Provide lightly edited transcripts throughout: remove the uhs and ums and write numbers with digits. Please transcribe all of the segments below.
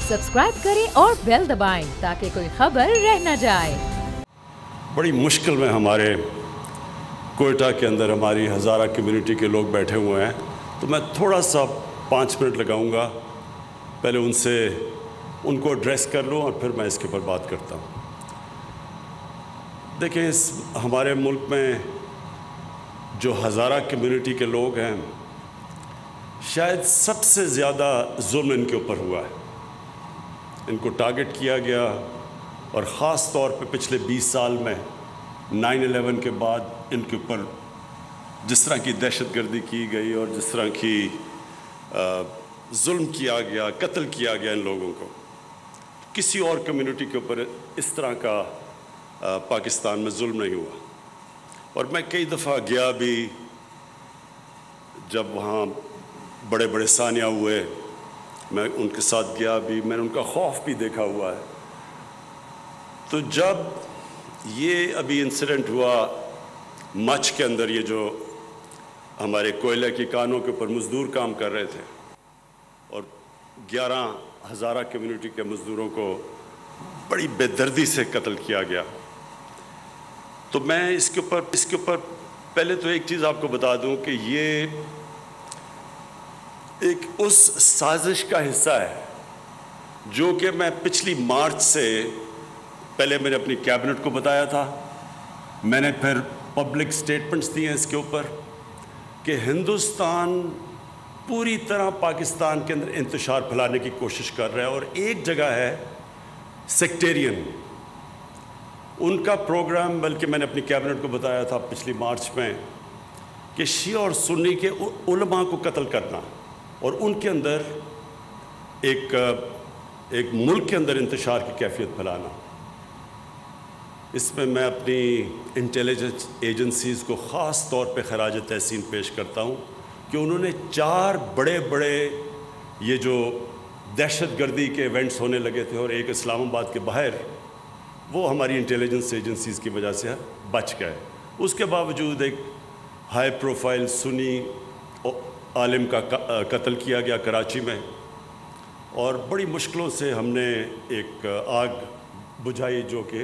Subscribe करें और bell दबाएं ताकि कोई खबर रह न जाए। बड़ी मुश्किल में हमारे कोयटा के अंदर हमारी हज़ारा कम्युनिटी के लोग बैठे हुए हैं, तो मैं थोड़ा सा 5 मिनट लगाऊंगा, पहले उनको एड्रेस कर लूँ और फिर मैं इसके ऊपर बात करता हूँ। देखिए, हमारे मुल्क में जो हज़ारा कम्युनिटी के लोग हैं, शायद सबसे ज़्यादा जुल्म इनके ऊपर हुआ है। इनको टारगेट किया गया, और ख़ास तौर पे पिछले 20 साल में 9/11 के बाद इनके ऊपर जिस तरह की दहशतगर्दी की गई और जिस तरह की जुल्म किया गया, कत्ल किया गया इन लोगों को, किसी और कम्युनिटी के ऊपर इस तरह का पाकिस्तान में जुल्म नहीं हुआ। और मैं कई दफ़ा गया भी, जब वहाँ बड़े बड़े सानिया हुए, मैं उनके साथ गया भी, मैंने उनका खौफ भी देखा हुआ है। तो जब ये अभी इंसिडेंट हुआ मच के अंदर, ये जो हमारे कोयले की कानों के ऊपर मज़दूर काम कर रहे थे और 11 हज़ारा कम्युनिटी के मज़दूरों को बड़ी बेदर्दी से कत्ल किया गया, तो मैं इसके ऊपर पहले तो एक चीज़ आपको बता दूं कि ये एक उस साजिश का हिस्सा है जो कि मैं पिछली मार्च से पहले मैंने अपनी कैबिनेट को बताया था। मैंने फिर पब्लिक स्टेटमेंट्स दिए हैं इसके ऊपर कि हिंदुस्तान पूरी तरह पाकिस्तान के अंदर इंतशार फैलाने की कोशिश कर रहा है, और एक जगह है सेक्टेरियन उनका प्रोग्राम, बल्कि मैंने अपनी कैबिनेट को बताया था पिछली मार्च में कि शिया और सुन्नी के उलमा को कत्ल करना और उनके अंदर एक मुल्क के अंदर इंतशार की कैफियत फैलाना। इसमें मैं अपनी इंटेलिजेंस एजेंसीज़ को ख़ास तौर पे खराज तहसीन पेश करता हूँ कि उन्होंने 4 बड़े बड़े ये जो दहशतगर्दी के इवेंट्स होने लगे थे, और एक इस्लामाबाद के बाहर, वो हमारी इंटेलिजेंस एजेंसीज़ की वजह से बच गए। उसके बावजूद एक हाई प्रोफाइल सुन्नी आलिम का कत्ल किया गया कराची में, और बड़ी मुश्किलों से हमने एक आग बुझाई जो कि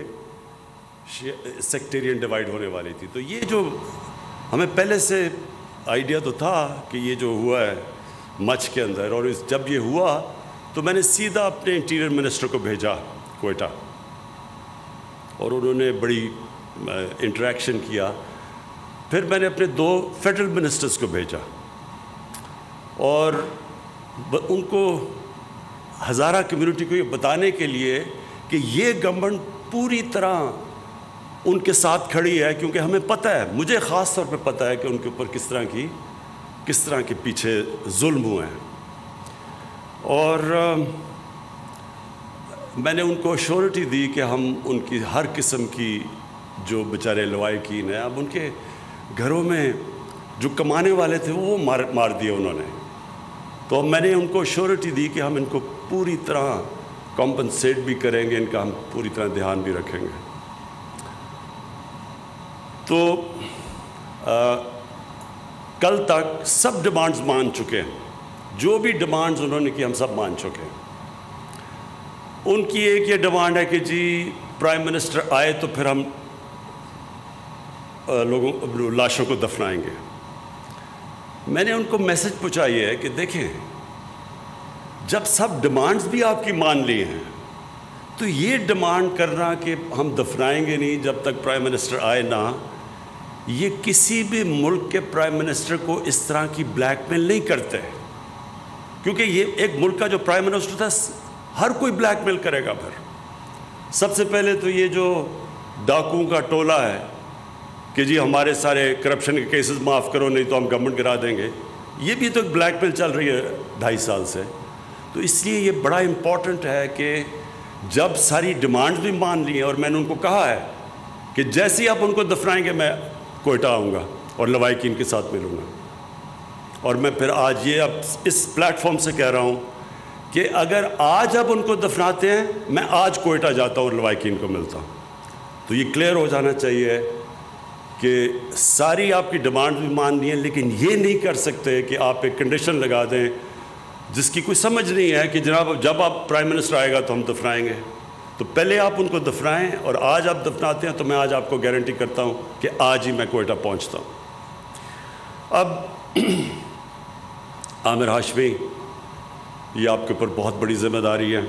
सेक्टेरियन डिवाइड होने वाली थी। तो ये जो हमें पहले से आइडिया तो था कि ये जो हुआ है मच के अंदर, और जब ये हुआ तो मैंने सीधा अपने इंटीरियर मिनिस्टर को भेजा कोयटा, और उन्होंने बड़ी इंटरेक्शन किया। फिर मैंने अपने 2 फेडरल मिनिस्टर्स को भेजा, और उनको हज़ारा कम्युनिटी को ये बताने के लिए कि ये गवर्नमेंट पूरी तरह उनके साथ खड़ी है, क्योंकि हमें पता है, मुझे ख़ास तौर पे पता है कि उनके ऊपर किस तरह के पीछे जुल्म हुए हैं। और मैंने उनको श्योरिटी दी कि हम उनकी हर किस्म की जो बेचारे लवाहिकीन हैं, अब उनके घरों में जो कमाने वाले थे वो मार दिए उन्होंने, तो मैंने उनको श्योरिटी दी कि हम इनको पूरी तरह कॉम्पनसेट भी करेंगे, इनका हम पूरी तरह ध्यान भी रखेंगे। तो कल तक सब डिमांड्स मान चुके हैं, जो भी डिमांड्स उन्होंने की हम सब मान चुके हैं। उनकी एक ये डिमांड है कि जी प्राइम मिनिस्टर आए तो फिर हम लाशों को दफनाएंगे। मैंने उनको मैसेज पहुंचाई है कि देखें, जब सब डिमांड्स भी आपकी मान ली हैं, तो ये डिमांड करना कि हम दफनाएंगे नहीं जब तक प्राइम मिनिस्टर आए ना, ये किसी भी मुल्क के प्राइम मिनिस्टर को इस तरह की ब्लैकमेल नहीं करते, क्योंकि ये एक मुल्क का जो प्राइम मिनिस्टर था, हर कोई ब्लैकमेल करेगा। फिर सबसे पहले तो ये जो डाकुओं का टोला है कि जी हमारे सारे करप्शन के केसेस माफ़ करो नहीं तो हम गवर्नमेंट गिरा देंगे, ये भी तो ब्लैकमेल चल रही है 2.5 साल से। तो इसलिए ये बड़ा इम्पॉर्टेंट है कि जब सारी डिमांड्स भी मान ली हैं, और मैंने उनको कहा है कि जैसे ही आप उनको दफनाएंगे मैं कोयटा आऊँगा और लवाहिकीन के साथ मिलूँगा। और मैं फिर आज ये अब इस प्लेटफॉर्म से कह रहा हूँ कि अगर आज आप उनको दफनाते हैं, मैं आज कोयटा जाता हूँ और लवाहिकीन को मिलता हूँ। तो ये क्लियर हो जाना चाहिए कि सारी आपकी डिमांड भी मान ली है, लेकिन ये नहीं कर सकते कि आप एक कंडीशन लगा दें جس کی کوئی سمجھ نہیں ہے کہ جناب جب آپ پرائم منسٹر آئے گا تو ہم دفنائیں گے. تو پہلے آپ ان کو دفنائیں, اور آج آپ دفناتے ہیں تو میں آج آپ کو گارنٹی کرتا ہوں کہ آج ہی میں کوئٹہ پہنچتا ہوں. اب عامر ہاشمی, یہ آپ کے اوپر بہت بڑی ذمہ داری ہے,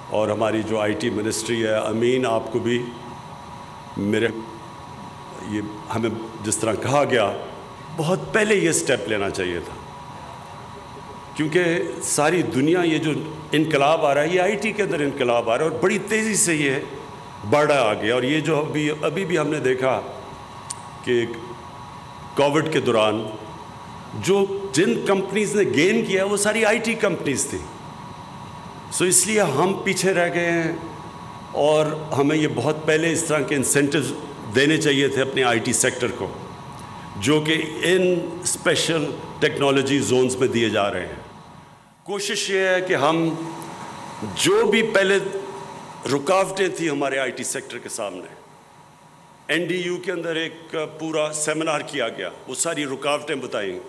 اور ہماری جو آئی ٹی منسٹری ہے, امین آپ کو بھی یہ ہمیں جس طرح کہا گیا بہت پہلے یہ سٹیپ لینا چاہیے تھا, کیونکہ ساری دنیا یہ جو انقلاب آ رہا ہے یہ آئی ٹی کے اندر انقلاب آ رہا ہے, اور بڑی تیزی سے یہ بڑھ آ گیا. اور یہ جو ابھی بھی ہم نے دیکھا کہ کووڈ کے دوران جن کمپنیز نے گین کیا وہ ساری آئی ٹی کمپنیز تھیں. سو اس لیے ہم پیچھے رہ گئے ہیں, اور ہمیں یہ بہت پہلے اس طرح کے انسینٹیوز دینے چاہیے تھے اپنے آئی ٹی سیکٹر کو, جو کہ ان اسپیشل ٹیکنالوجی زونز میں دیے جا رہے ہیں. کوشش یہ ہے کہ ہم جو بھی پہلے رکاوٹیں تھیں ہمارے آئی ٹی سیکٹر کے سامنے, این ڈی یو کے اندر ایک پورا سیمینار کیا گیا, وہ ساری رکاوٹیں بتائیں.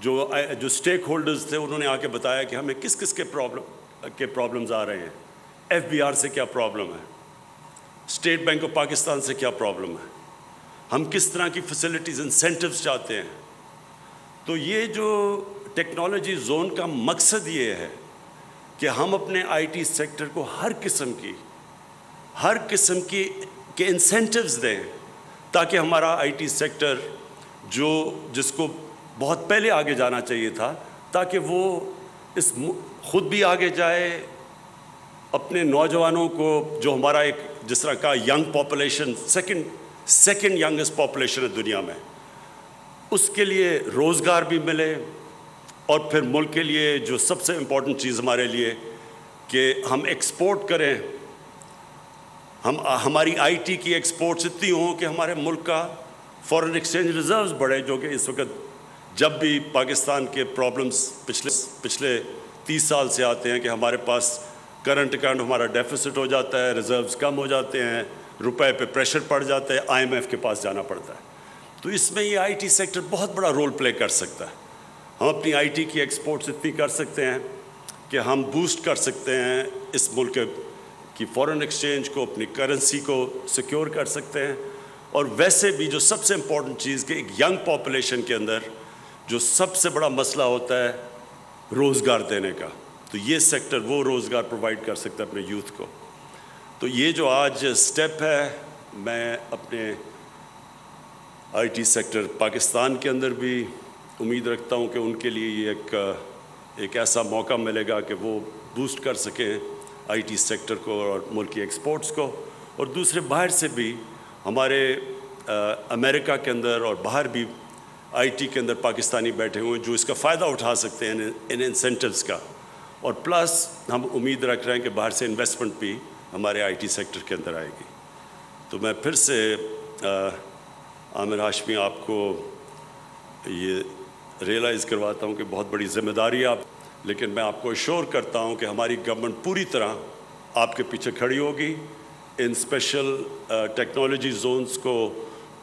جو اسٹیک ہولڈرز تھے انہوں نے آ کے بتایا کہ ہمیں کس کس کے پرابلمز آ رہے ہیں, ایف بی آر سے کیا پرابلم ہے, اسٹیٹ بینک آف پاکستان سے کیا پرابلم ہے, ہم کس طرح کی فیسلٹیز انسینٹیوز چاہتے ہیں. تو یہ جو ٹیکنالوجی زون کا مقصد یہ ہے کہ ہم اپنے آئی ٹی سیکٹر کو ہر قسم کی کے انسینٹیوز دیں, تاکہ ہمارا آئی ٹی سیکٹر جس کو بہت پہلے آگے جانا چاہیے تھا, تاکہ وہ خود بھی آگے جائے, اپنے نوجوانوں کو, جو ہمارا ایک جس طرح کا young population second youngest population ہے دنیا میں, اس کے لیے روزگار بھی ملے, اور پھر ملک کے لیے جو سب سے امپورٹنٹ چیز ہمارے لیے کہ ہم ایکسپورٹ کریں, ہماری آئی ٹی کی ایکسپورٹس اتنی ہوں کہ ہمارے ملک کا فورن ایکسچینج ریزروز بڑھے, جو کہ اس وقت جب بھی پاکستان کے پرابلمز پچھلے 30 سال سے آتے ہیں کہ ہمارے پاس کرنٹ اکاؤنٹ ہمارا ڈیفیسٹ ہو جاتا ہے, ریزروز کم ہو جاتے ہیں, روپے پہ پریشر پڑ جاتا ہے, آئی ایم ایف کے پاس جانا پڑتا ہے. تو اس میں یہ آئی ٹی سیکٹر بہت بڑا رول پلے کر سکتا ہے. ہم اپنی آئی ٹی کی ایکسپورٹس اتنی کر سکتے ہیں کہ ہم بوسٹ کر سکتے ہیں اس ملک کی فورن ایکسچینج کو, اپنی کرنسی کو سیکیور کر سکتے ہیں. اور ویسے بھی جو سب سے امپورٹنٹ چیز کہ ایک ینگ پاپولیشن کے اندر جو سب سے بڑا مسئلہ ہوتا ہے روزگار دینے کا, تو یہ سیکٹر وہ روزگار پرووائڈ کر سکتا ہے اپنے یوتھ کو. تو یہ جو آج سٹیپ ہے, میں اپنے آئی ٹی سیکٹر پاکستان کے اندر بھی امید رکھتا ہوں کہ ان کے لیے یہ ایک ایسا موقع ملے گا کہ وہ بوسٹ کر سکیں آئی ٹی سیکٹر کو اور ملک کی ایکسپورٹس کو. اور دوسرے باہر سے بھی ہمارے امریکہ کے اندر اور باہر بھی آئی ٹی کے اندر پاکستانی بیٹھے ہوئے ہیں جو اس کا فائدہ اٹھا سکتے ہیں ان انسینٹیوز کا. اور پلس ہم امید رکھ رہے ہیں کہ باہر سے انویسٹمنٹ بھی ہمارے آئی ٹی سیکٹر کے اندر آئے گی. تو میں پھر سے عامر ہاشمی آپ کو یہ ریئلائز کرواتا ہوں کہ بہت بڑی ذمہ داری ہے آپ, لیکن میں آپ کو ایشور کرتا ہوں کہ ہماری گورنمنٹ پوری طرح آپ کے پیچھے کھڑی ہوگی. ان اسپیشل ٹیکنالوجی زونز کو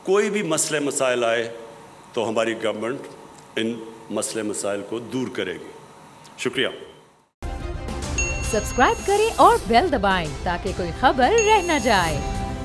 کوئی بھی مسئلے مسائل آئے تو ہماری گورنمنٹ ان مسئلے مسائل کو دور کرے گی. شکریہ. سبسکرائب کریں اور بیل دبائیں تاکہ کوئی خبر رہ نہ جائے.